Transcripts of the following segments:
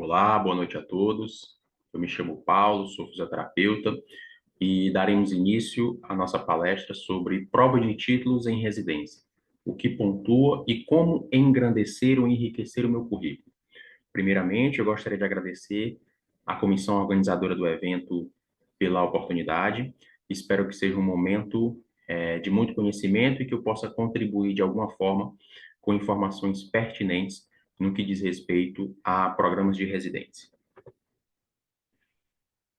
Olá, boa noite a todos. Eu me chamo Paulo, sou fisioterapeuta e daremos início à nossa palestra sobre prova de títulos em residência, o que pontua e como engrandecer ou enriquecer o meu currículo. Primeiramente, eu gostaria de agradecer à comissão organizadora do evento pela oportunidade. Espero que seja um momento de muito conhecimento e que eu possa contribuir de alguma forma com informações pertinentes no que diz respeito a programas de residência.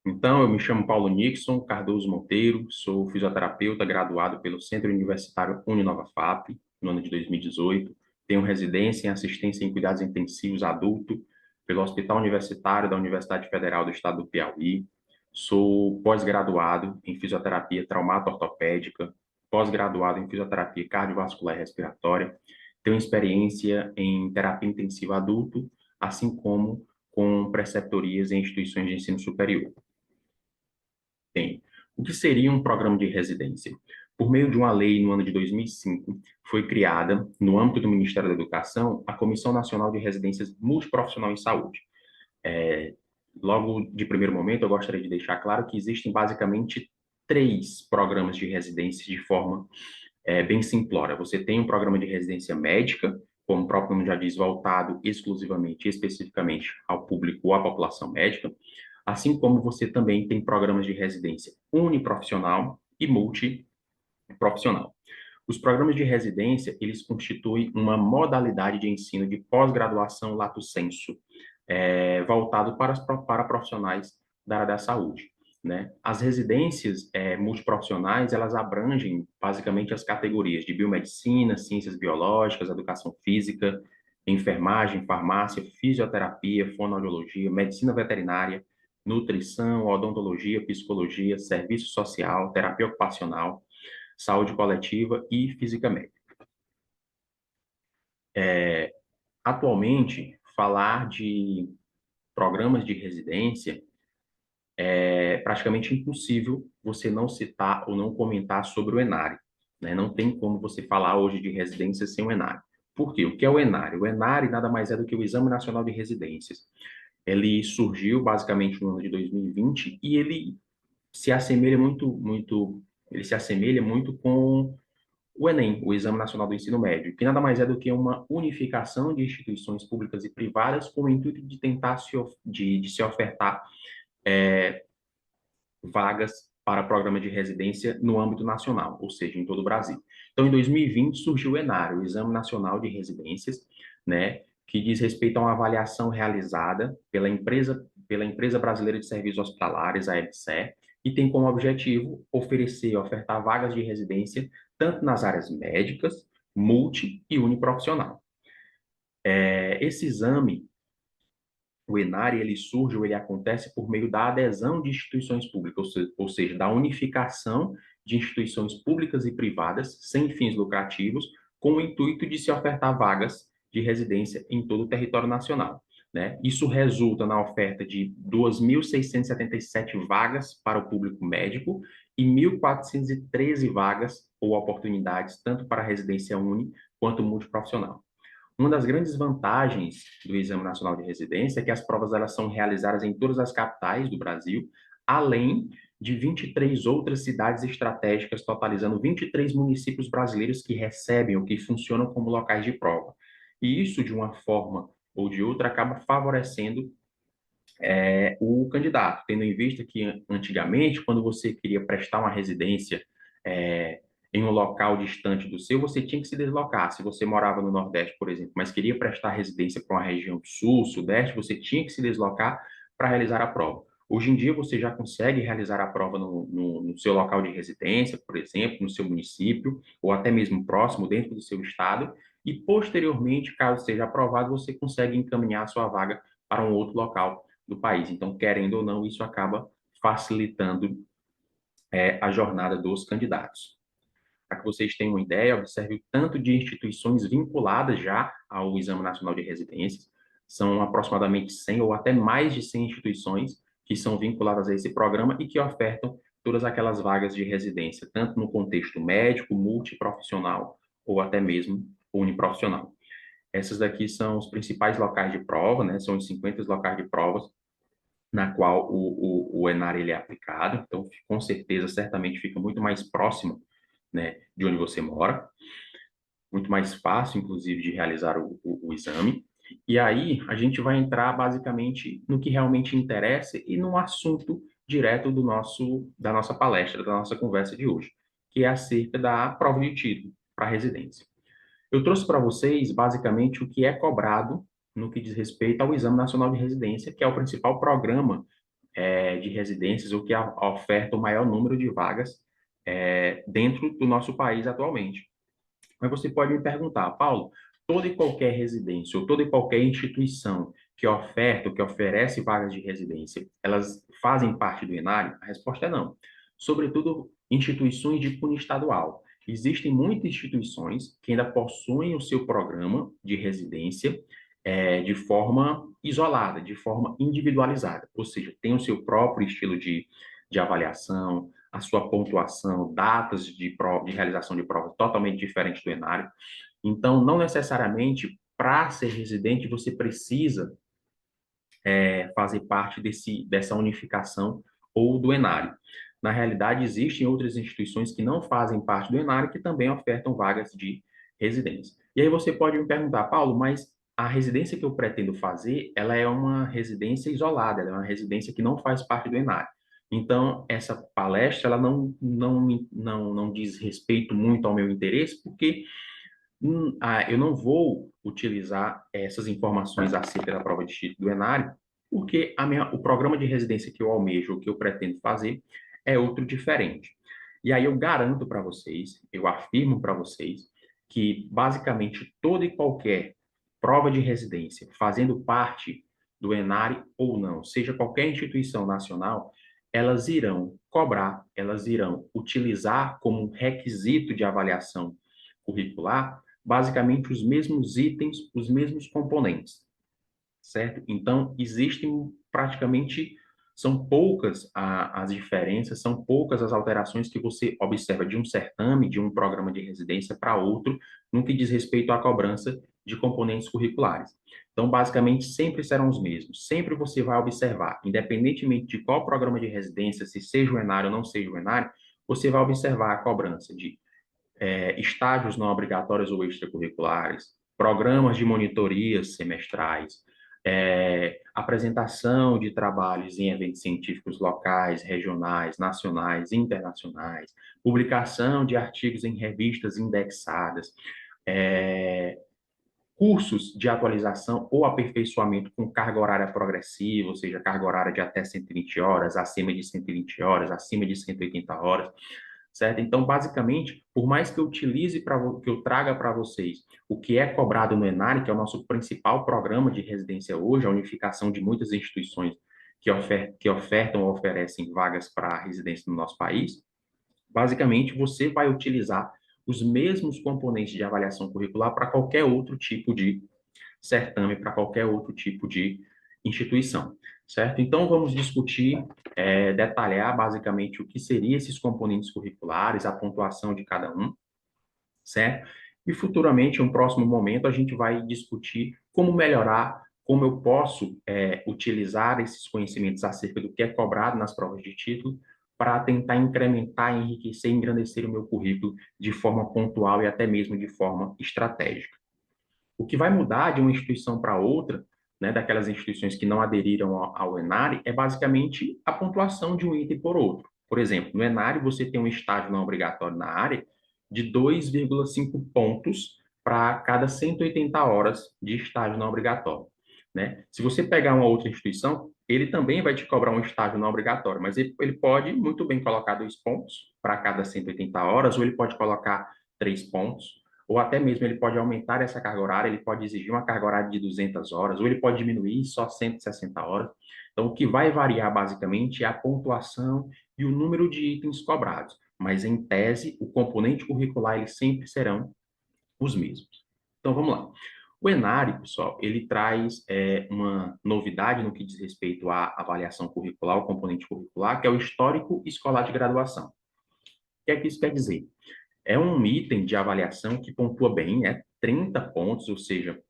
Então, eu me chamo Paulo Nixon Cardoso Monteiro, sou fisioterapeuta graduado pelo Centro Universitário Uninova FAP, no ano de 2018. Tenho residência em assistência em cuidados intensivos adulto pelo Hospital Universitário da Universidade Federal do Estado do Piauí. Sou pós-graduado em fisioterapia traumato-ortopédica, pós-graduado em fisioterapia cardiovascular e respiratória. Tenho experiência em terapia intensiva adulto, assim como com preceptorias em instituições de ensino superior. Tem. O que seria um programa de residência? Por meio de uma lei no ano de 2005, foi criada, no âmbito do Ministério da Educação, a Comissão Nacional de Residências Multiprofissional em Saúde. Logo de primeiro momento, eu gostaria de deixar claro que existem basicamente três programas de residência de forma bem simplória. Você tem um programa de residência médica, como o próprio nome já diz, voltado exclusivamente, especificamente ao público ou à população médica, assim como você também tem programas de residência uniprofissional e multiprofissional. Os programas de residência, eles constituem uma modalidade de ensino de pós-graduação lato sensu, voltado para profissionais da área da saúde, né? As residências multiprofissionais, elas abrangem basicamente as categorias de biomedicina, ciências biológicas, educação física, enfermagem, farmácia, fisioterapia, fonoaudiologia, medicina veterinária, nutrição, odontologia, psicologia, serviço social, terapia ocupacional, saúde coletiva e física médica. Atualmente, falar de programas de residência é praticamente impossível você não citar ou não comentar sobre o ENARE, né? Não tem como você falar hoje de residência sem o ENARE. Por quê? O que é o ENARE? O ENARE nada mais é do que o Exame Nacional de Residências. Ele surgiu basicamente no ano de 2020 e ele se assemelha ele se assemelha muito com o Enem, o Exame Nacional do Ensino Médio, que nada mais é do que uma unificação de instituições públicas e privadas com o intuito de tentar de se ofertar vagas para programa de residência no âmbito nacional, ou seja, em todo o Brasil. Então, em 2020, surgiu o ENAR, o Exame Nacional de Residências, né, que diz respeito a uma avaliação realizada pela Empresa Brasileira de Serviços Hospitalares, a EBSER, e tem como objetivo oferecer, ofertar vagas de residência tanto nas áreas médicas, multi e uniprofissional. Esse exame, o ENARE, ele surge ou ele acontece por meio da adesão de instituições públicas, ou seja, da unificação de instituições públicas e privadas sem fins lucrativos, com o intuito de se ofertar vagas de residência em todo o território nacional, né? Isso resulta na oferta de 2.677 vagas para o público médico e 1.413 vagas ou oportunidades tanto para residência uni quanto multiprofissional. Uma das grandes vantagens do Exame Nacional de Residência é que as provas elas são realizadas em todas as capitais do Brasil, além de 23 outras cidades estratégicas, totalizando 23 municípios brasileiros que recebem ou que funcionam como locais de prova. E isso, de uma forma ou de outra, acaba favorecendo o candidato, tendo em vista que antigamente, quando você queria prestar uma residência é, em um local distante do seu, você tinha que se deslocar. Se você morava no Nordeste, por exemplo, mas queria prestar residência para uma região do Sul, Sudeste, você tinha que se deslocar para realizar a prova. Hoje em dia, você já consegue realizar a prova no seu local de residência, por exemplo, no seu município, ou até mesmo próximo, dentro do seu estado, e posteriormente, caso seja aprovado, você consegue encaminhar a sua vaga para um outro local do país. Então, querendo ou não, isso acaba facilitando a jornada dos candidatos. Para que vocês tenham uma ideia, observe o tanto de instituições vinculadas já ao Exame Nacional de Residências. São aproximadamente 100 ou até mais de 100 instituições que são vinculadas a esse programa e que ofertam todas aquelas vagas de residência, tanto no contexto médico, multiprofissional ou até mesmo uniprofissional. Essas daqui são os principais locais de prova, né? São os 50 locais de provas na qual o ENAR ele é aplicado. Então, com certeza, certamente fica muito mais próximo, né, de onde você mora, muito mais fácil, inclusive, de realizar o exame. E aí, a gente vai entrar basicamente no que realmente interessa e no assunto direto da nossa palestra, da nossa conversa de hoje, que é acerca da prova de título para residência. Eu trouxe para vocês, basicamente, o que é cobrado no que diz respeito ao Exame Nacional de Residência, que é o principal programa de residências, o que oferta o maior número de vagas dentro do nosso país atualmente. Mas você pode me perguntar, Paulo, toda e qualquer residência ou toda e qualquer instituição que oferta ou que oferece vagas de residência, elas fazem parte do Enário? A resposta é não. Sobretudo instituições de cunho estadual. Existem muitas instituições que ainda possuem o seu programa de residência de forma isolada, de forma individualizada, ou seja, tem o seu próprio estilo de avaliação, a sua pontuação, datas de realização de prova totalmente diferentes do Enário. Então, não necessariamente para ser residente você precisa fazer parte dessa unificação ou do Enário. Na realidade, existem outras instituições que não fazem parte do Enário que também ofertam vagas de residência. E aí você pode me perguntar, Paulo, mas a residência que eu pretendo fazer, ela é uma residência isolada, ela é uma residência que não faz parte do Enário. Então, essa palestra, ela não diz respeito muito ao meu interesse, porque eu não vou utilizar essas informações acerca da prova de título do Enário, porque o programa de residência que eu almejo, o que eu pretendo fazer, é outro diferente. E aí eu garanto para vocês, eu afirmo para vocês, que basicamente toda e qualquer prova de residência fazendo parte do Enário ou não, seja qualquer instituição nacional, elas irão cobrar, elas irão utilizar como requisito de avaliação curricular basicamente os mesmos itens, os mesmos componentes, certo? Então, existem praticamente, são poucas as diferenças, são poucas as alterações que você observa de um certame, de um programa de residência para outro, no que diz respeito à cobrança de componentes curriculares. Então, basicamente, sempre serão os mesmos. Sempre você vai observar, independentemente de qual programa de residência, se seja o Enário ou não seja o Enário, você vai observar a cobrança de estágios não obrigatórios ou extracurriculares, programas de monitorias semestrais, apresentação de trabalhos em eventos científicos locais, regionais, nacionais, internacionais, publicação de artigos em revistas indexadas, cursos de atualização ou aperfeiçoamento com carga horária progressiva, ou seja, carga horária de até 120 horas, acima de 120 horas, acima de 180 horas, certo? Então, basicamente, por mais que eu utilize que eu traga para vocês o que é cobrado no Enare, que é o nosso principal programa de residência hoje, a unificação de muitas instituições que ofertam ou oferecem vagas para residência no nosso país, basicamente você vai utilizar os mesmos componentes de avaliação curricular para qualquer outro tipo de certame, para qualquer outro tipo de instituição, certo? Então, vamos discutir, detalhar basicamente o que seriam esses componentes curriculares, a pontuação de cada um, certo? E futuramente, em um próximo momento, a gente vai discutir como melhorar, como eu posso utilizar esses conhecimentos acerca do que é cobrado nas provas de título para tentar incrementar, enriquecer e engrandecer o meu currículo de forma pontual e até mesmo de forma estratégica. O que vai mudar de uma instituição para outra, né, daquelas instituições que não aderiram ao Enare, é basicamente a pontuação de um item por outro. Por exemplo, no Enare você tem um estágio não obrigatório na área de 2,5 pontos para cada 180 horas de estágio não obrigatório, né? Se você pegar uma outra instituição, ele também vai te cobrar um estágio não obrigatório, mas ele pode muito bem colocar 2 pontos para cada 180 horas, ou ele pode colocar 3 pontos, ou até mesmo ele pode aumentar essa carga horária, ele pode exigir uma carga horária de 200 horas, ou ele pode diminuir só 160 horas. Então, o que vai variar basicamente é a pontuação e o número de itens cobrados, mas em tese, o componente curricular eles sempre serão os mesmos. Então, vamos lá. O Enare, pessoal, ele traz uma novidade no que diz respeito à avaliação curricular, o componente curricular, que é o histórico escolar de graduação. O que é que isso quer dizer? É um item de avaliação que pontua bem, 30 pontos, ou seja,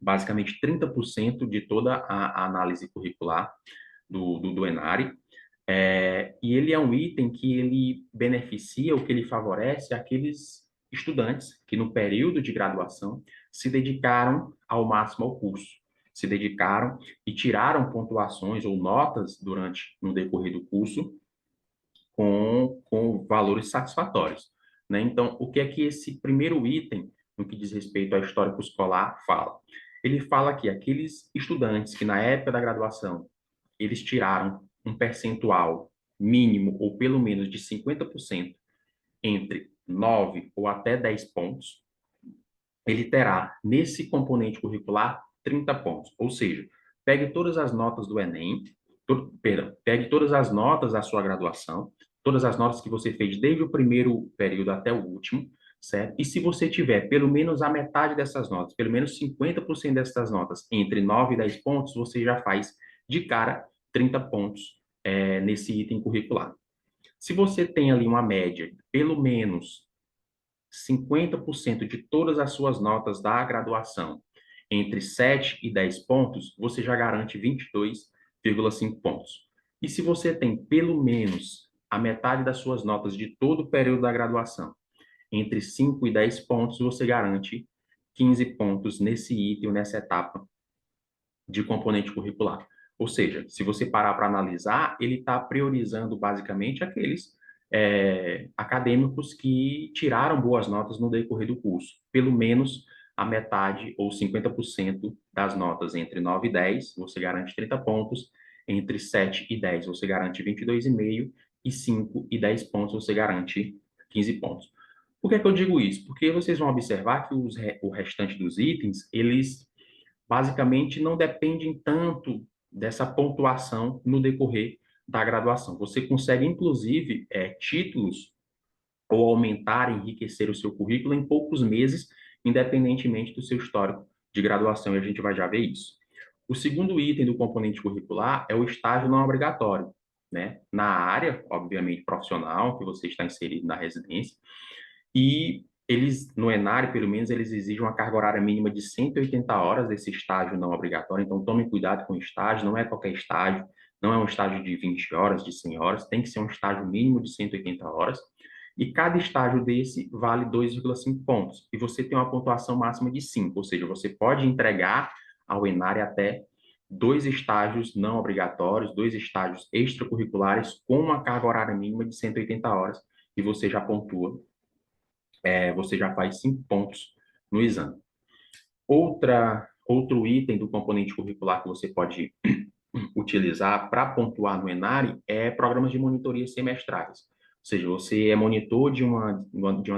basicamente 30% de toda a análise curricular do ENARE. E ele é um item que ele beneficia, ou que ele favorece aqueles estudantes que no período de graduação se dedicaram ao máximo ao curso, se dedicaram e tiraram pontuações ou notas no decorrer do curso com valores satisfatórios, né? Então, o que é que esse primeiro item, no que diz respeito ao histórico escolar, fala? Ele fala que aqueles estudantes que na época da graduação eles tiraram um percentual mínimo ou pelo menos de 50% entre 9 ou até 10 pontos, ele terá nesse componente curricular 30 pontos. Ou seja, pegue todas as notas do Enem, pegue todas as notas da sua graduação, todas as notas que você fez desde o primeiro período até o último, certo? E se você tiver pelo menos a metade dessas notas, pelo menos 50% dessas notas entre 9 e 10 pontos, você já faz de cara 30 pontos nesse item curricular. Se você tem ali uma média, pelo menos 50% de todas as suas notas da graduação entre 7 e 10 pontos, você já garante 22,5 pontos. E se você tem pelo menos a metade das suas notas de todo o período da graduação entre 5 e 10 pontos, você garante 15 pontos nesse item, nessa etapa de componente curricular. Ou seja, se você parar para analisar, ele está priorizando basicamente aqueles acadêmicos que tiraram boas notas no decorrer do curso, pelo menos a metade ou 50% das notas entre 9 e 10, você garante 30 pontos, entre 7 e 10 você garante 22,5 e 5 e 10 pontos você garante 15 pontos. Por que é que eu digo isso? Porque vocês vão observar que o restante dos itens, eles basicamente não dependem tanto dessa pontuação no decorrer da graduação. Você consegue, inclusive, títulos ou aumentar, enriquecer o seu currículo em poucos meses, independentemente do seu histórico de graduação, e a gente vai já ver isso. O segundo item do componente curricular é o estágio não obrigatório, né? Na área, obviamente, profissional, que você está inserido na residência, e eles, no ENARE, pelo menos, eles exigem uma carga horária mínima de 180 horas desse estágio não obrigatório. Então, tome cuidado com o estágio, não é qualquer estágio, não é um estágio de 20 horas, de 100 horas, tem que ser um estágio mínimo de 180 horas. E cada estágio desse vale 2,5 pontos. E você tem uma pontuação máxima de 5, ou seja, você pode entregar ao ENARE até 2 estágios não obrigatórios, 2 estágios extracurriculares com uma carga horária mínima de 180 horas, e você já pontua, você já faz 5 pontos no exame. Outro item do componente curricular que você pode utilizar para pontuar no ENARE é programas de monitoria semestrais. Ou seja, você é monitor de uma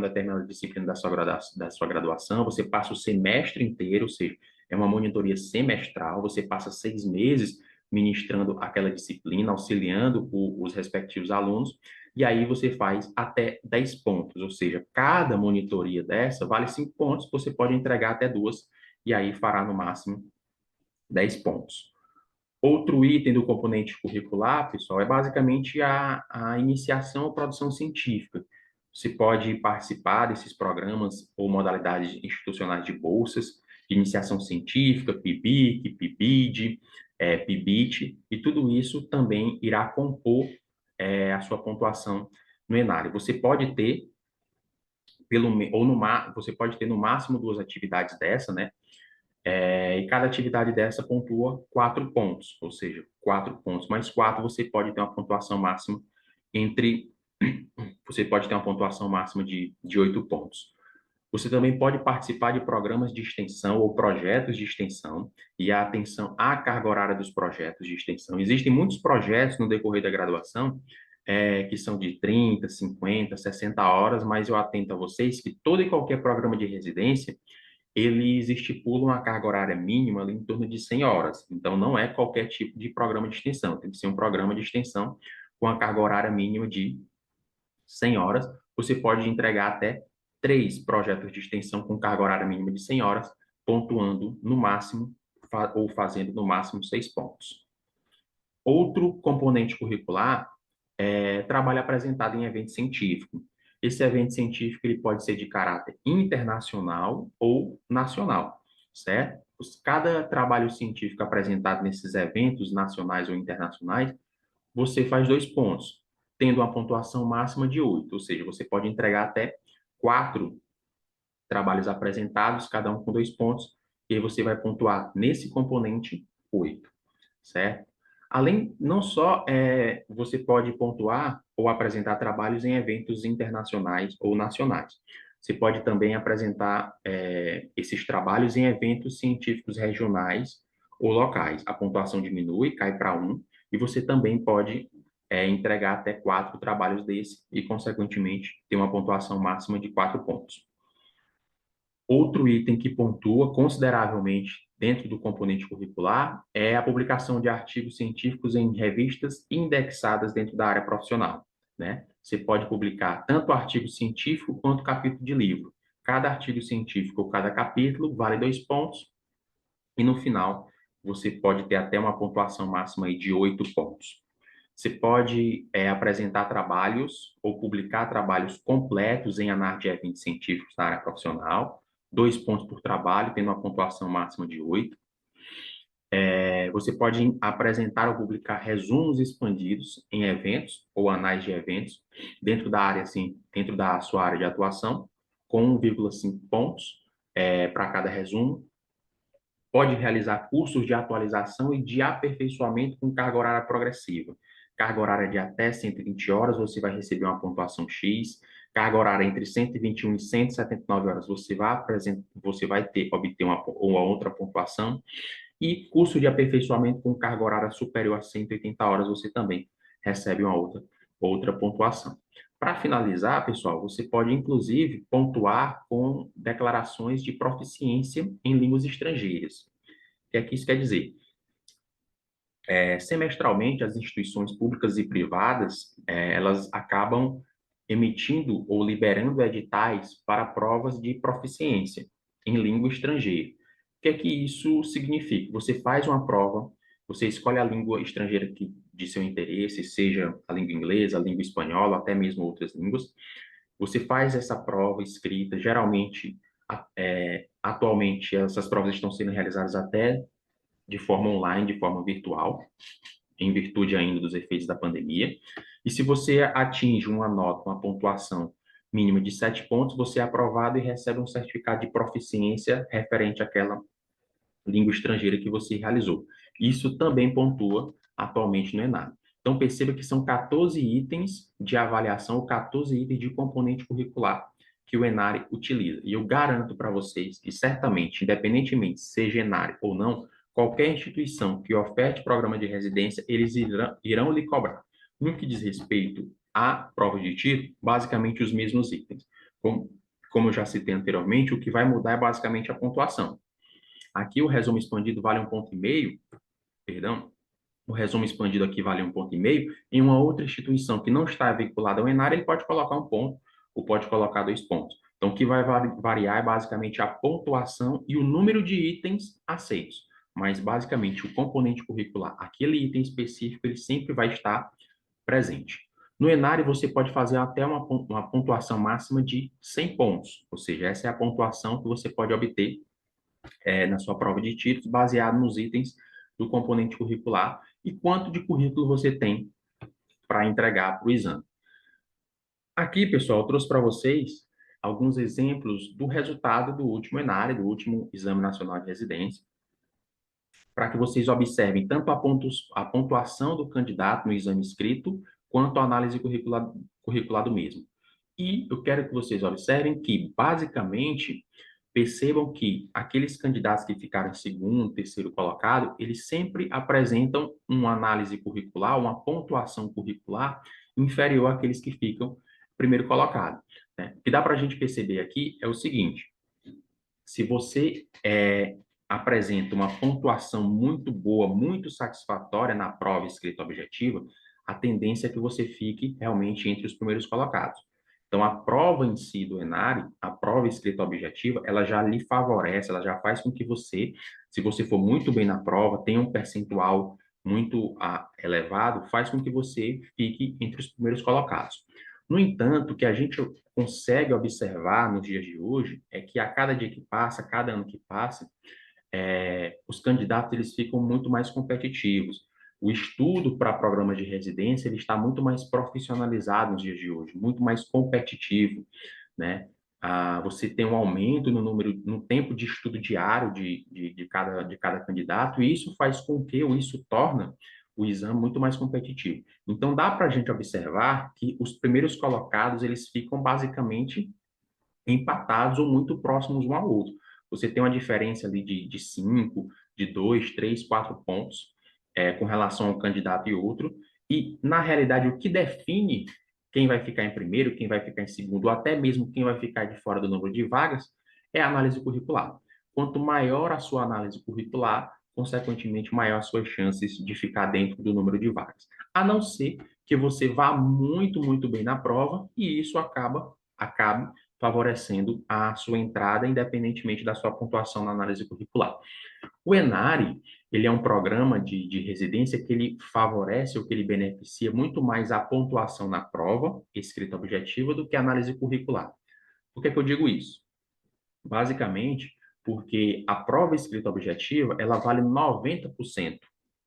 determinada disciplina da sua graduação, você passa o semestre inteiro, ou seja, é uma monitoria semestral, você passa 6 meses ministrando aquela disciplina, auxiliando os respectivos alunos, e aí você faz até 10 pontos, ou seja, cada monitoria dessa vale 5 pontos, você pode entregar até 2, e aí fará no máximo 10 pontos. Outro item do componente curricular, pessoal, é basicamente a iniciação ou produção científica. Você pode participar desses programas ou modalidades institucionais de bolsas, de iniciação científica, PIBIC, PIBID, PIBIT, e tudo isso também irá compor a sua pontuação no ENARE. Você pode ter, você pode ter no máximo 2 atividades dessa, né? E cada atividade dessa pontua 4 pontos, ou seja, 4 pontos mais 4, você pode ter uma pontuação máxima entre. Você pode ter uma pontuação máxima de 8 pontos. Você também pode participar de programas de extensão ou projetos de extensão e a atenção à carga horária dos projetos de extensão. Existem muitos projetos no decorrer da graduação que são de 30, 50, 60 horas, mas eu atento a vocês que todo e qualquer programa de residência eles estipulam uma carga horária mínima ali em torno de 100 horas. Então, não é qualquer tipo de programa de extensão, tem que ser um programa de extensão com a carga horária mínima de 100 horas. Você pode entregar até 3 projetos de extensão com carga horária mínima de 100 horas, pontuando no máximo, ou fazendo no máximo 6 pontos. Outro componente curricular é trabalho apresentado em evento científico. Esse evento científico ele pode ser de caráter internacional ou nacional. Ou certo? Cada trabalho científico apresentado nesses eventos nacionais ou internacionais, você faz 2 pontos, tendo uma pontuação máxima de 8, ou seja, você pode entregar até 4 trabalhos apresentados, cada um com 2 pontos, e aí você vai pontuar nesse componente 8, certo? Além, não só você pode pontuar ou apresentar trabalhos em eventos internacionais ou nacionais. Você pode também apresentar esses trabalhos em eventos científicos regionais ou locais. A pontuação diminui, cai para 1, e você também pode entregar até 4 trabalhos desse e, consequentemente, ter uma pontuação máxima de 4 pontos. Outro item que pontua consideravelmente dentro do componente curricular é a publicação de artigos científicos em revistas indexadas dentro da área profissional, né? Você pode publicar tanto artigo científico quanto capítulo de livro. Cada artigo científico ou cada capítulo vale 2 pontos e no final você pode ter até uma pontuação máxima aí de 8 pontos. Você pode apresentar trabalhos ou publicar trabalhos completos em análise de eventos científicos na área profissional, 2 pontos por trabalho, tendo uma pontuação máxima de 8. Você pode apresentar ou publicar resumos expandidos em eventos ou anais de eventos dentro da área, assim, dentro da sua área de atuação, com 1,5 pontos para cada resumo. Pode realizar cursos de atualização e de aperfeiçoamento com carga horária progressiva. Carga horária de até 120 horas, você vai receber uma pontuação X. Carga horária entre 121 e 179 horas, você vai obter uma outra pontuação. E curso de aperfeiçoamento com carga horária superior a 180 horas, você também recebe uma outra pontuação. Para finalizar, pessoal, você pode, inclusive, pontuar com declarações de proficiência em línguas estrangeiras. O que é que isso quer dizer? Semestralmente, as instituições públicas e privadas, elas acabam emitindo ou liberando editais para provas de proficiência em língua estrangeira. O que é que isso significa? Você faz uma prova, você escolhe a língua estrangeira de seu interesse, seja a língua inglesa, a língua espanhola, até mesmo outras línguas. Você faz essa prova escrita, geralmente, atualmente, essas provas estão sendo realizadas até de forma online, de forma virtual, em virtude ainda dos efeitos da pandemia. E se você atinge uma nota, uma pontuação mínima de 7 pontos, você é aprovado e recebe um certificado de proficiência referente àquela língua estrangeira que você realizou. Isso também pontua atualmente no ENAD. Então, perceba que são 14 itens de avaliação, ou 14 itens de componente curricular que o ENARE utiliza. E eu garanto para vocês que, certamente, independentemente seja ENARE ou não, qualquer instituição que oferte programa de residência, eles irão lhe cobrar. No que diz respeito à prova de título, basicamente os mesmos itens. Como eu já citei anteriormente, o que vai mudar é basicamente a pontuação. Aqui o resumo expandido vale 1,5 ponto, perdão, o resumo expandido aqui vale 1,5 ponto. Em uma outra instituição que não está vinculada ao ENAR, ele pode colocar 1 ponto ou pode colocar 2 pontos. Então, o que vai variar é basicamente a pontuação e o número de itens aceitos. Mas, basicamente, o componente curricular, aquele item específico, ele sempre vai estar presente. No ENAR, você pode fazer até uma pontuação máxima de 100 pontos, ou seja, essa é a pontuação que você pode obter na sua prova de títulos, baseado nos itens do componente curricular e quanto de currículo você tem para entregar para o exame. Aqui, pessoal, eu trouxe para vocês alguns exemplos do resultado do último ENARE, do último Exame Nacional de Residência, para que vocês observem tanto a pontuação do candidato no exame escrito, quanto a análise curricular do mesmo. E eu quero que vocês observem que, basicamente, percebam que aqueles candidatos que ficaram em segundo, terceiro colocado, eles sempre apresentam uma análise curricular, uma pontuação curricular inferior àqueles que ficam primeiro colocado, né? O que dá para a gente perceber aqui é o seguinte: se você apresenta uma pontuação muito boa, muito satisfatória na prova escrita objetiva, a tendência é que você fique realmente entre os primeiros colocados. Então, a prova em si do ENARE, a prova escrita objetiva, ela já lhe favorece, ela já faz com que você, se você for muito bem na prova, tenha um percentual muito elevado, faz com que você fique entre os primeiros colocados. No entanto, o que a gente consegue observar nos dias de hoje é que a cada dia que passa, cada ano que passa, os candidatos eles ficam muito mais competitivos. O estudo para programas de residência ele está muito mais profissionalizado nos dias de hoje, muito mais competitivo, né? Você tem um aumento no número, no tempo de estudo diário de cada candidato, e isso faz com que, ou isso torna o exame muito mais competitivo. Então, dá para a gente observar que os primeiros colocados, eles ficam basicamente empatados ou muito próximos um ao outro. Você tem uma diferença ali de 5, de 2, 3, 4 pontos com relação a um candidato e outro. E, na realidade, o que define quem vai ficar em primeiro, quem vai ficar em segundo, ou até mesmo quem vai ficar de fora do número de vagas, é a análise curricular. Quanto maior a sua análise curricular, consequentemente, maior as suas chances de ficar dentro do número de vagas. A não ser que você vá muito, muito bem na prova, e isso acabe favorecendo a sua entrada, independentemente da sua pontuação na análise curricular. O ENARE, ele é um programa de residência que ele favorece ou que ele beneficia muito mais a pontuação na prova escrita objetiva do que a análise curricular. Por que que eu digo isso? Basicamente, porque a prova escrita objetiva, ela vale 90%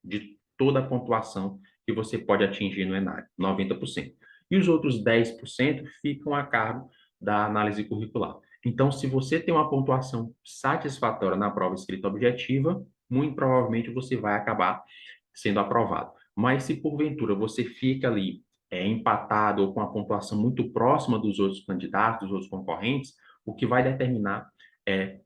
de toda a pontuação que você pode atingir no ENARE, 90%. E os outros 10% ficam a cargo da análise curricular. Então, se você tem uma pontuação satisfatória na prova escrita objetiva, muito provavelmente você vai acabar sendo aprovado. Mas se porventura você fica ali empatado ou com a pontuação muito próxima dos outros candidatos, dos outros concorrentes, o que vai determinar é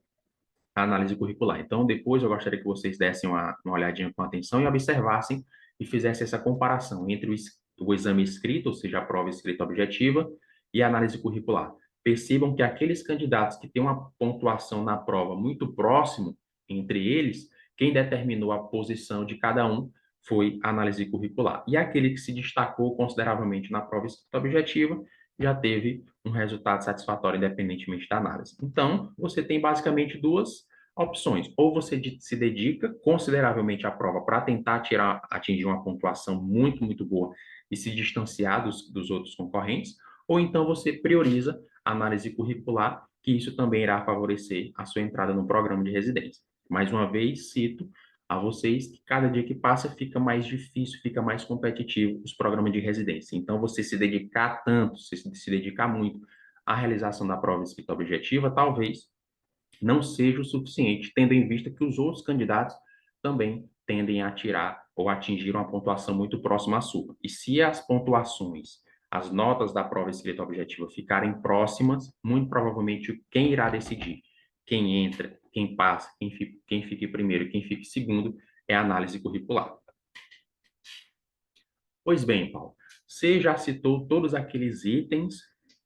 a análise curricular. Então, depois eu gostaria que vocês dessem uma olhadinha com atenção e observassem e fizessem essa comparação entre o exame escrito, ou seja, a prova escrita objetiva, e a análise curricular. Percebam que aqueles candidatos que têm uma pontuação na prova muito próximo entre eles, quem determinou a posição de cada um foi a análise curricular. E aquele que se destacou consideravelmente na prova escrita objetiva já teve um resultado satisfatório independentemente da análise. Então, você tem basicamente duas opções. Ou você se dedica consideravelmente à prova para tentar atingir uma pontuação muito, muito boa e se distanciar dos outros concorrentes, ou então você prioriza a análise curricular, que isso também irá favorecer a sua entrada no programa de residência. Mais uma vez, cito a vocês que cada dia que passa fica mais difícil, fica mais competitivo os programas de residência. Então, você se dedicar tanto, se dedicar muito à realização da prova escrita objetiva, talvez não seja o suficiente, tendo em vista que os outros candidatos também tendem a tirar ou atingir uma pontuação muito próxima à sua. E se as pontuações, as notas da prova escrita objetiva ficarem próximas, muito provavelmente quem irá decidir quem entra, quem passa, quem fica em primeiro e quem fica em segundo é a análise curricular. Pois bem, Paulo, você já citou todos aqueles itens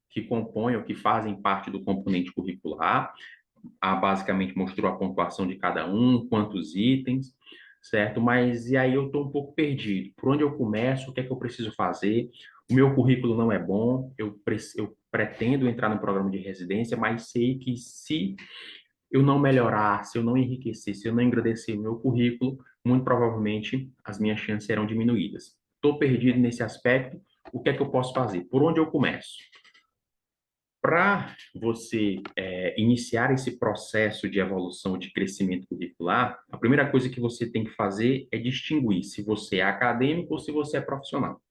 que compõem ou que fazem parte do componente curricular, basicamente mostrou a pontuação de cada um, quantos itens, certo? Mas e aí eu estou um pouco perdido. Por onde eu começo? O que é que eu preciso fazer? O meu currículo não é bom, eu pretendo entrar no programa de residência, mas sei que se eu não melhorar, se eu não enriquecer, se eu não engrandecer o meu currículo, muito provavelmente as minhas chances serão diminuídas. Estou perdido nesse aspecto, o que é que eu posso fazer? Por onde eu começo? Para você iniciar esse processo de evolução, de crescimento curricular, a primeira coisa que você tem que fazer é distinguir se você é acadêmico ou se você é profissional.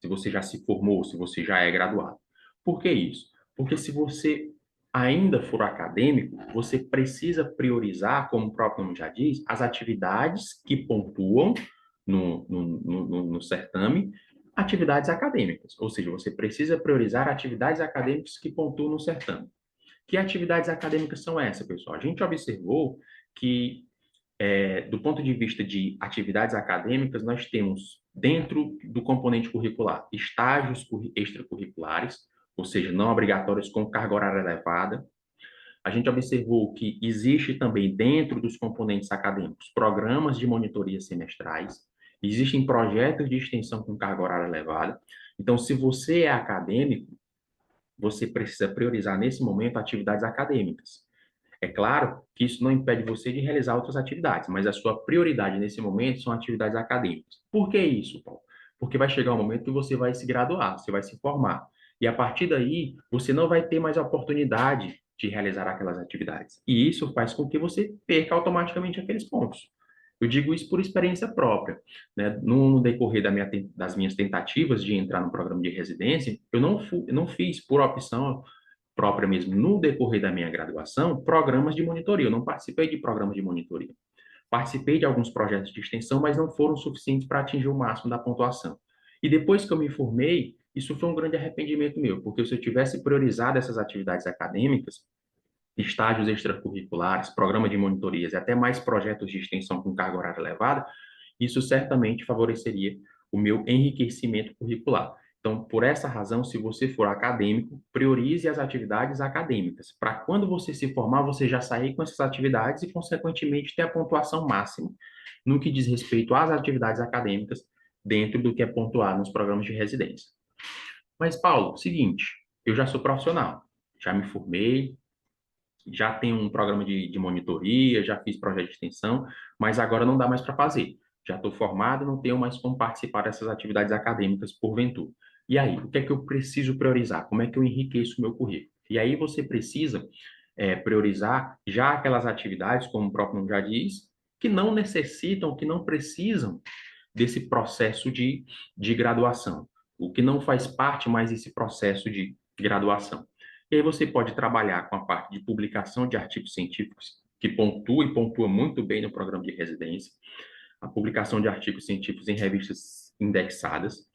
Se você já se formou, se você já é graduado. Por que isso? Porque se você ainda for acadêmico, você precisa priorizar, como o próprio nome já diz, as atividades que pontuam no certame, atividades acadêmicas. Ou seja, você precisa priorizar atividades acadêmicas que pontuam no certame. Que atividades acadêmicas são essas, pessoal? A gente observou que do ponto de vista de atividades acadêmicas, nós temos, dentro do componente curricular, estágios extracurriculares, ou seja, não obrigatórios com carga horária elevada. A gente observou que existe também, dentro dos componentes acadêmicos, programas de monitoria semestrais, existem projetos de extensão com carga horária elevada. Então, se você é acadêmico, você precisa priorizar, nesse momento, atividades acadêmicas. É claro que isso não impede você de realizar outras atividades, mas a sua prioridade nesse momento são atividades acadêmicas. Por que isso, Paulo? Porque vai chegar um momento que você vai se graduar, você vai se formar. E a partir daí, você não vai ter mais a oportunidade de realizar aquelas atividades. E isso faz com que você perca automaticamente aqueles pontos. Eu digo isso por experiência própria, né? No decorrer das minhas tentativas de entrar no programa de residência, eu não fiz por opção própria mesmo, no decorrer da minha graduação, programas de monitoria. Eu não participei de programas de monitoria. Participei de alguns projetos de extensão, mas não foram suficientes para atingir o máximo da pontuação. E depois que eu me formei, isso foi um grande arrependimento meu, porque se eu tivesse priorizado essas atividades acadêmicas, estágios extracurriculares, programa de monitorias e até mais projetos de extensão com carga horária elevada, isso certamente favoreceria o meu enriquecimento curricular. Então, por essa razão, se você for acadêmico, priorize as atividades acadêmicas, para quando você se formar, você já sair com essas atividades e, consequentemente, ter a pontuação máxima no que diz respeito às atividades acadêmicas dentro do que é pontuado nos programas de residência. Mas, Paulo, seguinte, eu já sou profissional, já me formei, já tenho um programa de monitoria, já fiz projeto de extensão, mas agora não dá mais para fazer. Já estou formado, não tenho mais como participar dessas atividades acadêmicas porventura. E aí, o que é que eu preciso priorizar? Como é que eu enriqueço o meu currículo? E aí você precisa priorizar já aquelas atividades, como o próprio nome já diz, que não necessitam, que não precisam desse processo de graduação, o que não faz parte mais desse processo de graduação. E aí você pode trabalhar com a parte de publicação de artigos científicos, que pontua e pontua muito bem no programa de residência, a publicação de artigos científicos em revistas indexadas.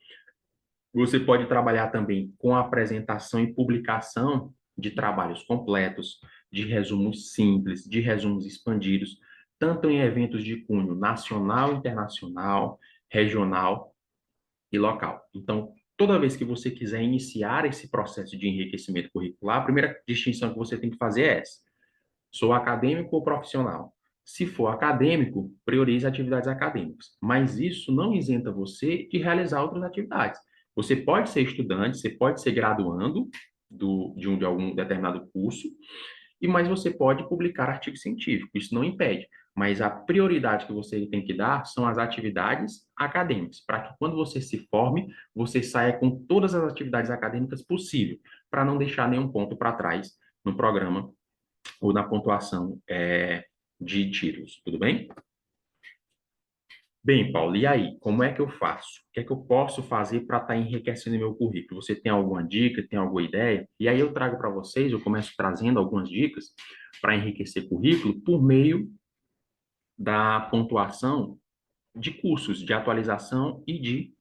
Você pode trabalhar também com a apresentação e publicação de trabalhos completos, de resumos simples, de resumos expandidos, tanto em eventos de cunho nacional, internacional, regional e local. Então, toda vez que você quiser iniciar esse processo de enriquecimento curricular, a primeira distinção que você tem que fazer é essa: sou acadêmico ou profissional? Se for acadêmico, priorize atividades acadêmicas, mas isso não isenta você de realizar outras atividades. Você pode ser estudante, você pode ser graduando de algum determinado curso, mas você pode publicar artigo científico, isso não impede. Mas a prioridade que você tem que dar são as atividades acadêmicas, para que quando você se forme, você saia com todas as atividades acadêmicas possíveis, para não deixar nenhum ponto para trás no programa ou na pontuação de títulos, tudo bem? Bem, Paulo, e aí, como é que eu faço? O que é que eu posso fazer para estar enriquecendo meu currículo? Você tem alguma dica, tem alguma ideia? E aí eu trago para vocês, eu começo trazendo algumas dicas para enriquecer currículo por meio da pontuação de cursos de atualização e de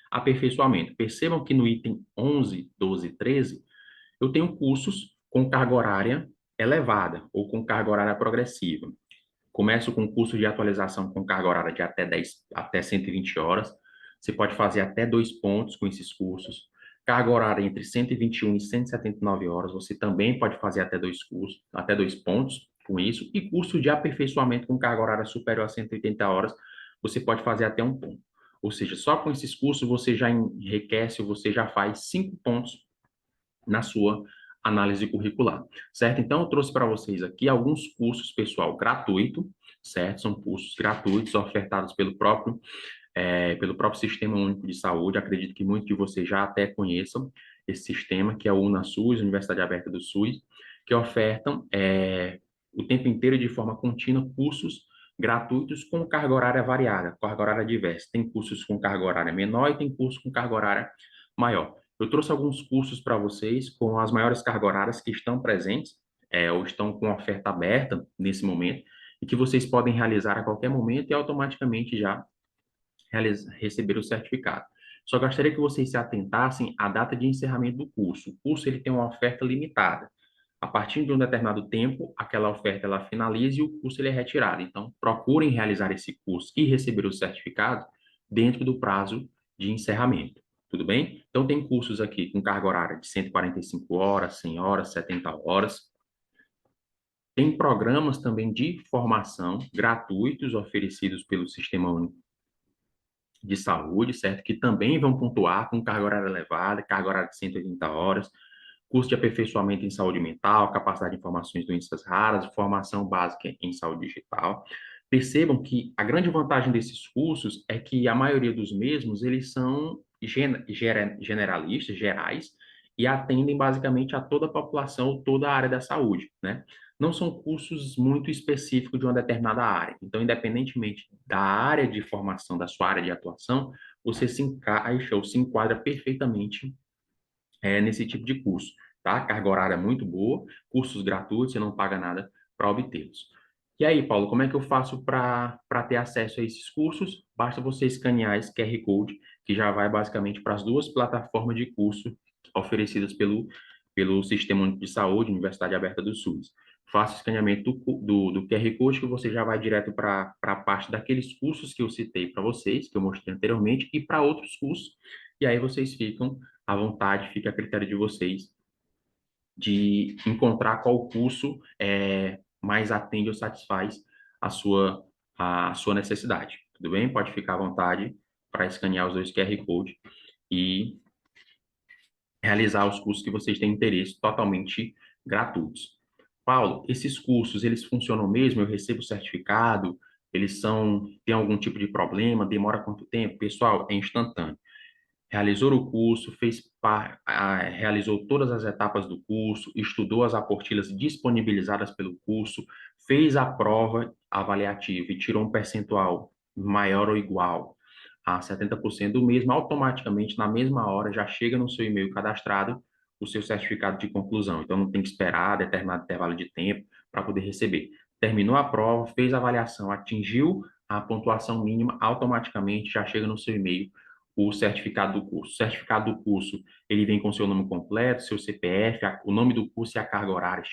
aperfeiçoamento. Percebam que no item 11, 12 e 13, eu tenho cursos com carga horária elevada ou com carga horária progressiva. Começo com curso de atualização com carga horária de até 120 horas. Você pode fazer até 2 pontos com esses cursos. Carga horária entre 121 e 179 horas. Você também pode fazer até 2 cursos, até 2 pontos com isso. E curso de aperfeiçoamento com carga horária superior a 180 horas. Você pode fazer até 1 ponto. Ou seja, só com esses cursos você já enriquece, você já faz 5 pontos na sua análise curricular, certo? Então, eu trouxe para vocês aqui alguns cursos, pessoal, gratuito, certo? São cursos gratuitos ofertados pelo próprio Sistema Único de Saúde. Acredito que muitos de vocês já até conheçam esse sistema, que é o UnaSUS, Universidade Aberta do SUS, que ofertam o tempo inteiro, de forma contínua, cursos gratuitos com carga horária variada, carga horária diversa. Tem cursos com carga horária menor e tem cursos com carga horária maior. Eu trouxe alguns cursos para vocês com as maiores cargas horárias que estão presentes, ou estão com oferta aberta nesse momento, e que vocês podem realizar a qualquer momento e automaticamente já receber o certificado. Só gostaria que vocês se atentassem à data de encerramento do curso. O curso ele tem uma oferta limitada. A partir de um determinado tempo, aquela oferta ela finaliza e o curso ele é retirado. Então, procurem realizar esse curso e receber o certificado dentro do prazo de encerramento. Tudo bem? Então, tem cursos aqui com carga horária de 145 horas, 100 horas, 70 horas. Tem programas também de formação gratuitos oferecidos pelo Sistema Único de Saúde, certo? Que também vão pontuar com carga horária elevada, carga horária de 180 horas, curso de aperfeiçoamento em saúde mental, capacidade de informações em doenças raras, formação básica em saúde digital. Percebam que a grande vantagem desses cursos é que a maioria dos mesmos, eles são generalistas, gerais, e atendem basicamente a toda a população, toda a área da saúde, né? Não são cursos muito específicos de uma determinada área. Então, independentemente da área de formação, da sua área de atuação, você se encaixa ou se enquadra perfeitamente nesse tipo de curso, tá? Carga horária muito boa, cursos gratuitos, você não paga nada para obtê-los. E aí, Paulo, como é que eu faço para ter acesso a esses cursos? Basta você escanear esse QR Code, que já vai basicamente para as duas plataformas de curso oferecidas pelo Sistema Único de Saúde, Universidade Aberta do SUS. Faça o escaneamento do QR Code, que você já vai direto para a parte daqueles cursos que eu citei para vocês, que eu mostrei anteriormente, e para outros cursos. E aí vocês ficam à vontade, fica a critério de vocês de encontrar qual curso mais atende ou satisfaz a sua necessidade. Tudo bem? Pode ficar à vontade para escanear os dois QR Code e realizar os cursos que vocês têm interesse, totalmente gratuitos. Paulo, esses cursos, eles funcionam mesmo? Eu recebo certificado? Tem algum tipo de problema? Demora quanto tempo? Pessoal, é instantâneo. Realizou o curso, realizou todas as etapas do curso, estudou as apostilas disponibilizadas pelo curso, fez a prova avaliativa e tirou um percentual maior ou igual a 70% do mesmo, automaticamente, na mesma hora, já chega no seu e-mail cadastrado o seu certificado de conclusão. Então, não tem que esperar determinado intervalo de tempo para poder receber. Terminou a prova, fez a avaliação, atingiu a pontuação mínima, automaticamente já chega no seu e-mail o certificado do curso. O certificado do curso, ele vem com seu nome completo, seu CPF, o nome do curso e a carga horária,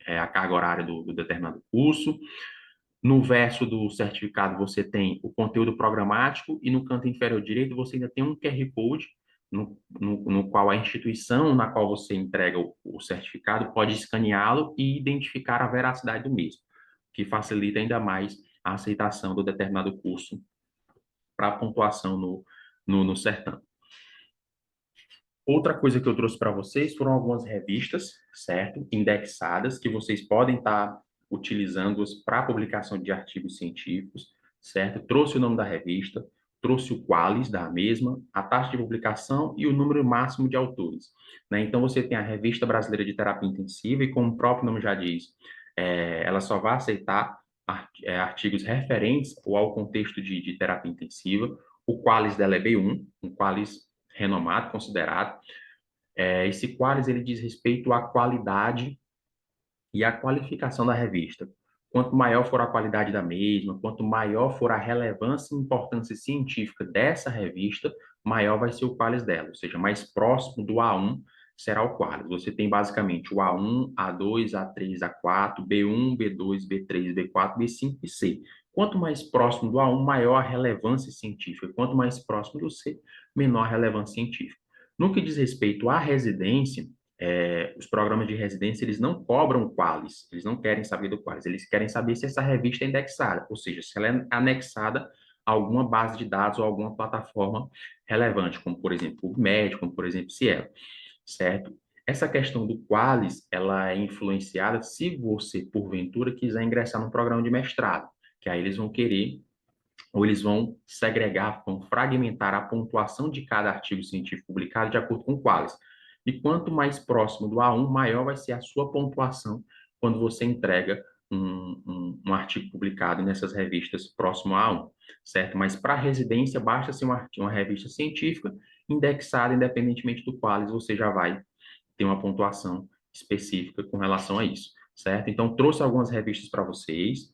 a carga horária do determinado curso. No verso do certificado, você tem o conteúdo programático e no canto inferior direito você ainda tem um QR Code no qual a instituição na qual você entrega o certificado pode escaneá-lo e identificar a veracidade do mesmo, que facilita ainda mais a aceitação do determinado curso para a pontuação no certame. Outra coisa que eu trouxe para vocês foram algumas revistas, certo? Indexadas, que vocês podem estar utilizando-as para publicação de artigos científicos, certo? Trouxe o nome da revista, trouxe o qualis da mesma, a taxa de publicação e o número máximo de autores, né? Então, você tem a Revista Brasileira de Terapia Intensiva e, como o próprio nome já diz, ela só vai aceitar artigos referentes ou ao contexto de terapia intensiva. O qualis dela é B1, um qualis renomado, considerado. Esse qualis ele diz respeito à qualidade e à qualificação da revista. Quanto maior for a qualidade da mesma, quanto maior for a relevância e importância científica dessa revista, maior vai ser o qualis dela, ou seja, mais próximo do A1 será o qualis. Você tem basicamente o A1, A2, A3, A4, B1, B2, B3, B4, B5 e C. Quanto mais próximo do A1, maior a relevância científica. Quanto mais próximo do C, menor a relevância científica. No que diz respeito à residência, os programas de residência, eles não cobram qualis, eles não querem saber do qualis, eles querem saber se essa revista é indexada, ou seja, se ela é anexada a alguma base de dados ou alguma plataforma relevante, como, por exemplo, o PubMed, como, por exemplo, Cielo, certo? Essa questão do qualis, ela é influenciada se você, porventura, quiser ingressar no programa de mestrado, que aí eles vão querer ou eles vão segregar, vão fragmentar a pontuação de cada artigo científico publicado de acordo com o qualis. E quanto mais próximo do A1, maior vai ser a sua pontuação quando você entrega um artigo publicado nessas revistas próximo a A1, certo? Mas para residência, basta ser uma revista científica indexada, independentemente do qualis, você já vai ter uma pontuação específica com relação a isso, certo? Então, trouxe algumas revistas para vocês,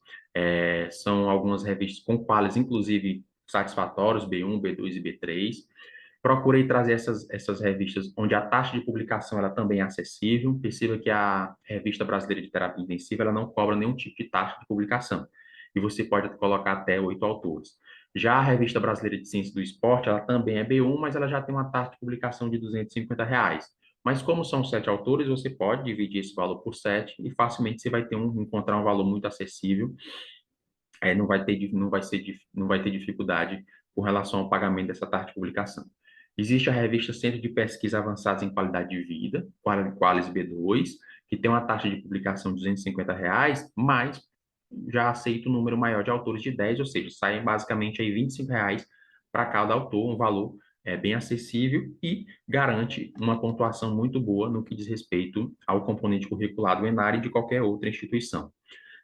são algumas revistas com qualis, inclusive, satisfatórios, B1, B2 e B3. Procurei trazer essas revistas onde a taxa de publicação ela também é acessível. Perceba que a Revista Brasileira de Terapia Intensiva ela não cobra nenhum tipo de taxa de publicação. E você pode colocar até 8 autores. Já a Revista Brasileira de Ciência do Esporte, ela também é B1, mas ela já tem uma taxa de publicação de R$ 250. Mas como são 7 autores, você pode dividir esse valor por 7 e facilmente você vai encontrar um valor muito acessível. Não vai ter dificuldade com relação ao pagamento dessa taxa de publicação. Existe a revista Centro de Pesquisa Avançadas em Qualidade de Vida, Qualis B2, que tem uma taxa de publicação de R$ 250, mas já aceita um número maior de autores de 10, ou seja, saem basicamente aí R$ 25 para cada autor, um valor é bem acessível e garante uma pontuação muito boa no que diz respeito ao componente curricular do Enar e de qualquer outra instituição.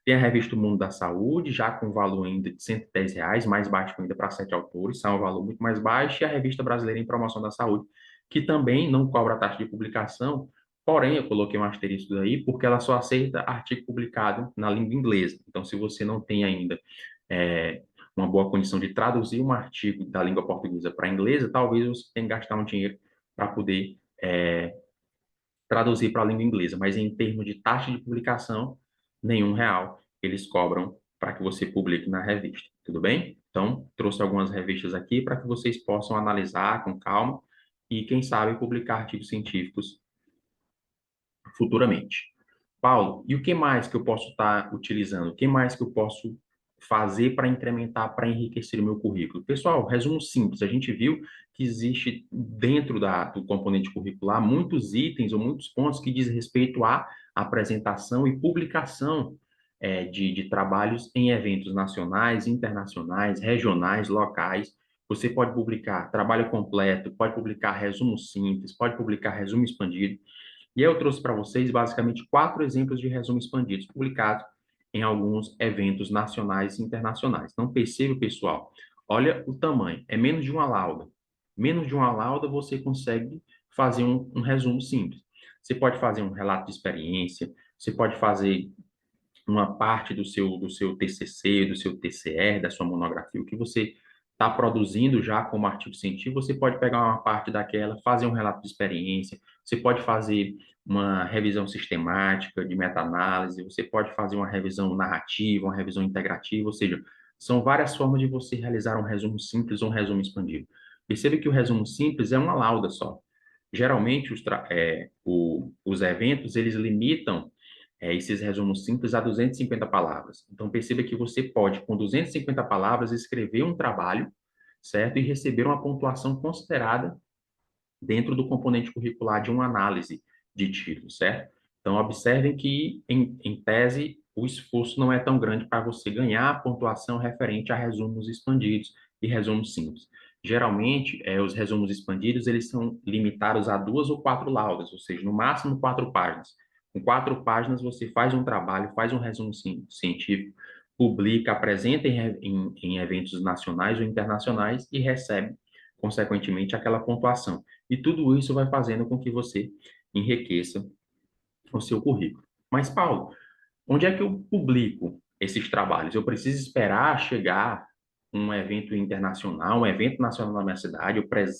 Tem a revista O Mundo da Saúde, já com valor ainda de R$ 110, mais baixo ainda para 7 autores, são um valor muito mais baixo, e a Revista Brasileira em Promoção da Saúde, que também não cobra taxa de publicação, porém, eu coloquei um asterisco aí, porque ela só aceita artigo publicado na língua inglesa. Então, se você não tem ainda é, uma boa condição de traduzir um artigo da língua portuguesa para inglesa, talvez você tenha que gastar um dinheiro para poder traduzir para a língua inglesa, mas em termos de taxa de publicação, nenhum real eles cobram para que você publique na revista, tudo bem? Então, trouxe algumas revistas aqui para que vocês possam analisar com calma e, quem sabe, publicar artigos científicos futuramente. Paulo, e o que mais que eu posso estar utilizando? O que mais que eu posso fazer para incrementar, para enriquecer o meu currículo? Pessoal, resumo simples. A gente viu que existe dentro do componente curricular muitos itens ou muitos pontos que diz respeito à apresentação e publicação de trabalhos em eventos nacionais, internacionais, regionais, locais. Você pode publicar trabalho completo, pode publicar resumo simples, pode publicar resumo expandido. E aí eu trouxe para vocês, basicamente, 4 exemplos de resumo expandidos publicados em alguns eventos nacionais e internacionais. Então, perceba, pessoal, olha o tamanho, é menos de uma lauda. Menos de uma lauda você consegue fazer um resumo simples. Você pode fazer um relato de experiência, você pode fazer uma parte do seu TCC, do seu TCR, da sua monografia, o que você está produzindo já como artigo científico, você pode pegar uma parte daquela, fazer um relato de experiência, você pode fazer uma revisão sistemática de meta-análise, você pode fazer uma revisão narrativa, uma revisão integrativa, ou seja, são várias formas de você realizar um resumo simples ou um resumo expandido. Perceba que o resumo simples é uma lauda só. Geralmente, os eventos, eles limitam esses resumos simples a 250 palavras. Então, perceba que você pode, com 250 palavras, escrever um trabalho, certo? E receber uma pontuação considerada dentro do componente curricular de uma análise de título, certo? Então, observem que, em tese, o esforço não é tão grande para você ganhar a pontuação referente a resumos expandidos e resumos simples. Geralmente, os resumos expandidos, eles são limitados a 2 ou 4 laudas, ou seja, no máximo 4 páginas. Com 4 páginas, você faz um trabalho, faz um resumo científico, publica, apresenta em eventos nacionais ou internacionais e recebe, consequentemente, aquela pontuação. E tudo isso vai fazendo com que você enriqueça o seu currículo. Mas, Paulo, onde é que eu publico esses trabalhos? Eu preciso esperar chegar um evento internacional, um evento nacional na minha cidade,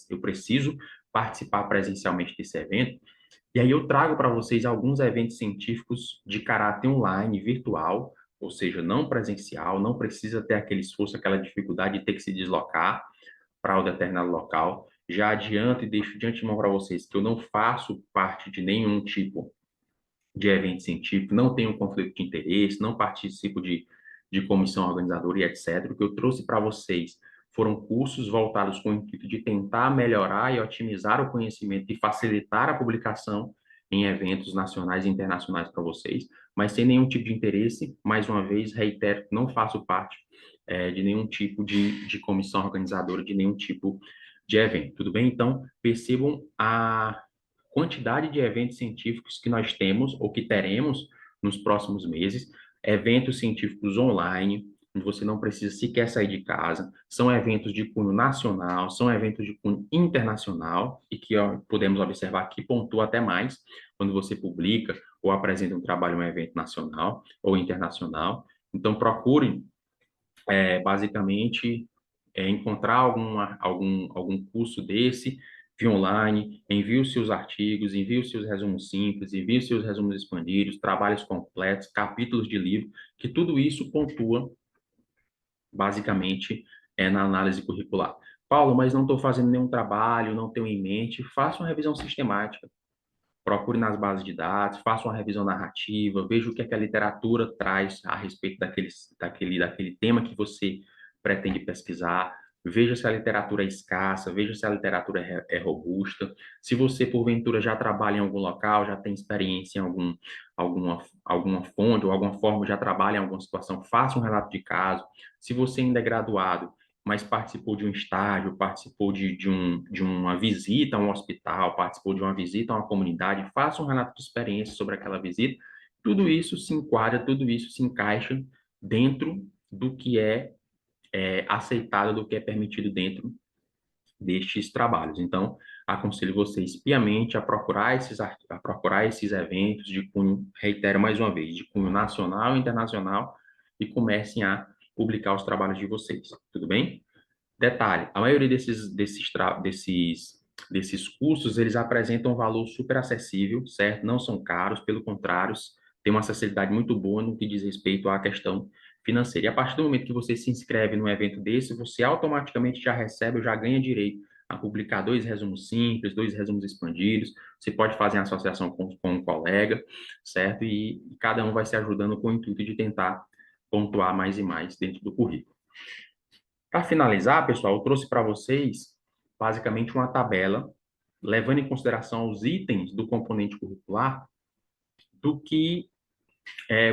eu preciso participar presencialmente desse evento. E aí eu trago para vocês alguns eventos científicos de caráter online, virtual, ou seja, não presencial, não precisa ter aquele esforço, aquela dificuldade de ter que se deslocar para o determinado local. Já adianto e deixo de antemão para vocês que eu não faço parte de nenhum tipo de evento científico, não tenho conflito de interesse, não participo de comissão organizadora e etc. O que eu trouxe para vocês foram cursos voltados com o intuito de tentar melhorar e otimizar o conhecimento e facilitar a publicação em eventos nacionais e internacionais para vocês, mas sem nenhum tipo de interesse. Mais uma vez, reitero que não faço parte de nenhum tipo de comissão organizadora, de nenhum tipo de evento. Tudo bem? Então, percebam a quantidade de eventos científicos que nós temos ou que teremos nos próximos meses, eventos científicos online, onde você não precisa sequer sair de casa, são eventos de cunho nacional, são eventos de cunho internacional, e que podemos observar que pontua até mais quando você publica ou apresenta um trabalho em um evento nacional ou internacional. Então, procure, basicamente, encontrar algum curso desse via online, envie os seus artigos, envie os seus resumos simples, envie os seus resumos expandidos, trabalhos completos, capítulos de livro, que tudo isso pontua, basicamente, na análise curricular. Paulo, mas não estou fazendo nenhum trabalho, não tenho em mente. Faça uma revisão sistemática, procure nas bases de dados, faça uma revisão narrativa, veja o que é que a literatura traz a respeito daquele tema que você pretende pesquisar, veja se a literatura é escassa, veja se a literatura é robusta. Se você, porventura, já trabalha em algum local, já tem experiência em alguma fonte ou alguma forma, já trabalha em alguma situação, faça um relato de caso. Se você ainda é graduado, mas participou de um estágio, participou de uma visita a um hospital, participou de uma visita a uma comunidade, faça um relato de experiência sobre aquela visita. Tudo isso se enquadra, tudo isso se encaixa dentro do que é aceitado, do que é permitido dentro destes trabalhos. Então, aconselho vocês piamente a procurar esses eventos de cunho, reitero mais uma vez, de cunho nacional e internacional, e comecem a publicar os trabalhos de vocês, tudo bem? Detalhe, a maioria desses cursos, eles apresentam um valor super acessível, certo? Não são caros, pelo contrário, tem uma acessibilidade muito boa no que diz respeito à questão financeira. E a partir do momento que você se inscreve num evento desse, você automaticamente já recebe ou já ganha direito a publicar 2 resumos simples, 2 resumos expandidos. Você pode fazer uma associação com um colega, certo? E cada um vai se ajudando com o intuito de tentar pontuar mais e mais dentro do currículo. Para finalizar, pessoal, eu trouxe para vocês basicamente uma tabela, levando em consideração os itens do componente curricular, do que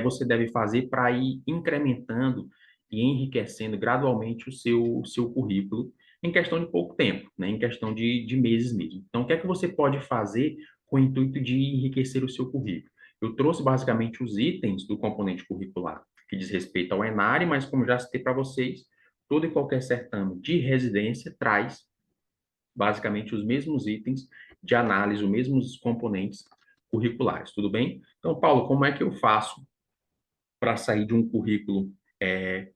você deve fazer para ir incrementando e enriquecendo gradualmente o seu currículo em questão de pouco tempo, né? Em questão de meses mesmo. Então, o que é que você pode fazer com o intuito de enriquecer o seu currículo? Eu trouxe basicamente os itens do componente curricular, que diz respeito ao ENARE, mas como já citei para vocês, todo e qualquer certame de residência traz basicamente os mesmos itens de análise, os mesmos componentes curriculares, tudo bem? Então, Paulo, como é que eu faço para sair de um currículo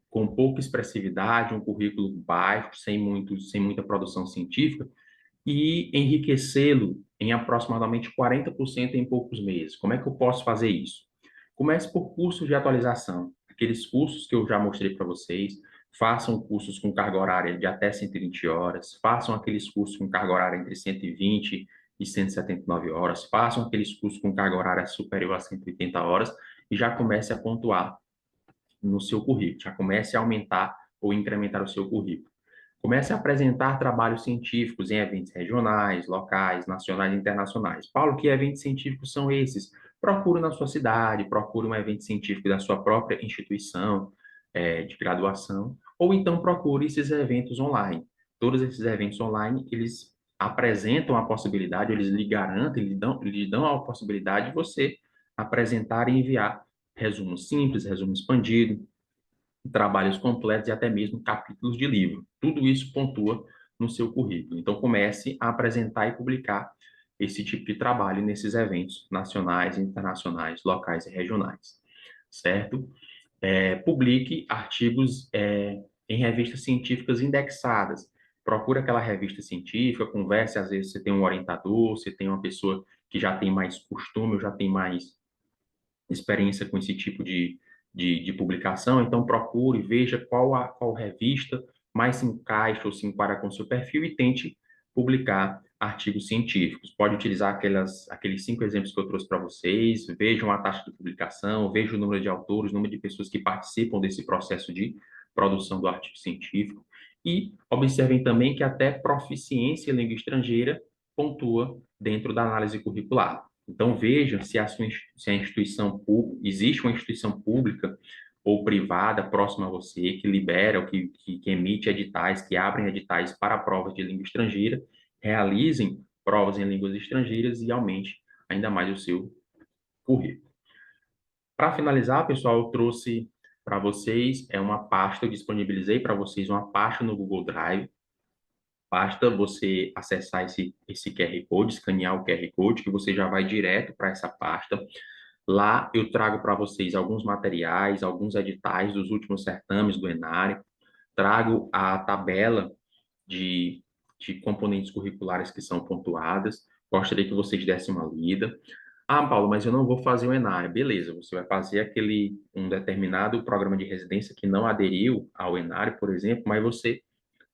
com pouca expressividade, um currículo baixo, sem muita produção científica, e enriquecê-lo em aproximadamente 40% em poucos meses? Como é que eu posso fazer isso? Comece por cursos de atualização, aqueles cursos que eu já mostrei para vocês. Façam cursos com carga horária de até 120 horas, façam aqueles cursos com carga horária entre 120 e 179 horas, façam aqueles cursos com carga horária superior a 180 horas e já comece a pontuar no seu currículo, já comece a aumentar ou incrementar o seu currículo. Comece a apresentar trabalhos científicos em eventos regionais, locais, nacionais e internacionais. Paulo, que eventos científicos são esses? Procure na sua cidade, procure um evento científico da sua própria instituição de graduação, ou então procure esses eventos online. Todos esses eventos online, eles apresentam a possibilidade, eles lhe garantem, lhe dão a possibilidade de você apresentar e enviar resumo simples, resumo expandido, trabalhos completos e até mesmo capítulos de livro. Tudo isso pontua no seu currículo. Então, comece a apresentar e publicar esse tipo de trabalho nesses eventos nacionais, internacionais, locais e regionais, certo? Publique artigos em revistas científicas indexadas. Procure aquela revista científica, converse, às vezes você tem um orientador, você tem uma pessoa que já tem mais costume, ou já tem mais experiência com esse tipo de publicação, então procure, veja qual revista mais se encaixa ou se enquadra com o seu perfil e tente publicar artigos científicos. Pode utilizar aqueles 5 exemplos que eu trouxe para vocês, vejam a taxa de publicação, vejam o número de autores, o número de pessoas que participam desse processo de produção do artigo científico e observem também que até proficiência em língua estrangeira pontua dentro da análise curricular. Então, veja se a instituição pública, existe uma instituição pública ou privada próxima a você que libera ou que emite editais, que abrem editais para provas de língua estrangeira, realizem provas em línguas estrangeiras e aumente ainda mais o seu currículo. Para finalizar, pessoal, eu trouxe para vocês uma pasta, eu disponibilizei para vocês uma pasta no Google Drive. Basta você acessar esse QR Code, escanear o QR Code, que você já vai direto para essa pasta. Lá eu trago para vocês alguns materiais, alguns editais dos últimos certames do Enare, trago a tabela de, de componentes curriculares que são pontuadas. Gostaria que vocês dessem uma lida. Ah, Paulo, mas eu não vou fazer o Enare. Beleza, você vai fazer um determinado programa de residência que não aderiu ao Enare, por exemplo, mas você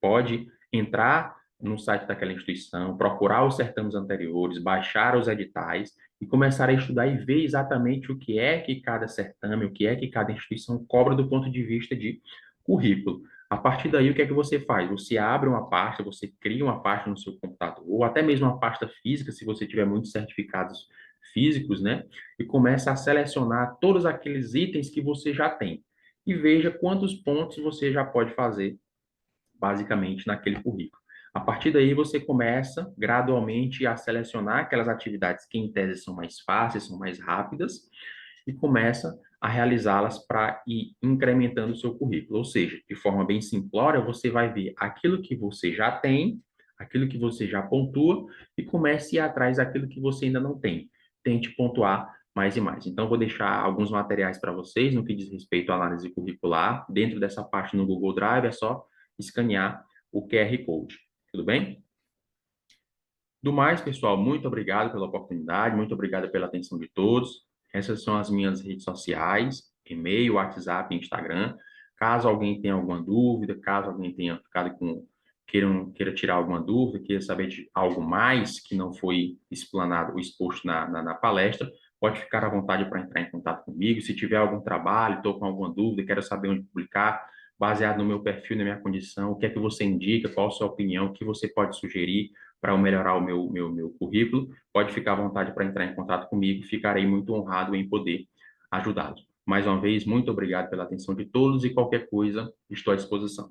pode entrar no site daquela instituição, procurar os certames anteriores, baixar os editais e começar a estudar e ver exatamente o que é que cada certame, o que é que cada instituição cobra do ponto de vista de currículo. A partir daí, o que é que você faz? Você abre uma pasta, você cria uma pasta no seu computador, ou até mesmo uma pasta física, se você tiver muitos certificados físicos, né? E começa a selecionar todos aqueles itens que você já tem. E veja quantos pontos você já pode fazer basicamente, naquele currículo. A partir daí, você começa gradualmente a selecionar aquelas atividades que, em tese, são mais fáceis, são mais rápidas, e começa a realizá-las para ir incrementando o seu currículo. Ou seja, de forma bem simplória, você vai ver aquilo que você já tem, aquilo que você já pontua, e comece a ir atrás daquilo que você ainda não tem. Tente pontuar mais e mais. Então, vou deixar alguns materiais para vocês no que diz respeito à análise curricular. Dentro dessa parte no Google Drive, é só escanear o QR Code. Tudo bem? Do mais, pessoal, muito obrigado pela oportunidade, muito obrigado pela atenção de todos. Essas são as minhas redes sociais, e-mail, WhatsApp, Instagram. Caso alguém tenha alguma dúvida, caso alguém tenha ficado com queira tirar alguma dúvida, queira saber de algo mais que não foi explanado ou exposto na palestra, pode ficar à vontade para entrar em contato comigo. Se tiver algum trabalho, estou com alguma dúvida, quero saber onde publicar, baseado no meu perfil, na minha condição, o que é que você indica, qual a sua opinião, o que você pode sugerir para eu melhorar o meu currículo, pode ficar à vontade para entrar em contato comigo, ficarei muito honrado em poder ajudá-los. Mais uma vez, muito obrigado pela atenção de todos e qualquer coisa, estou à disposição.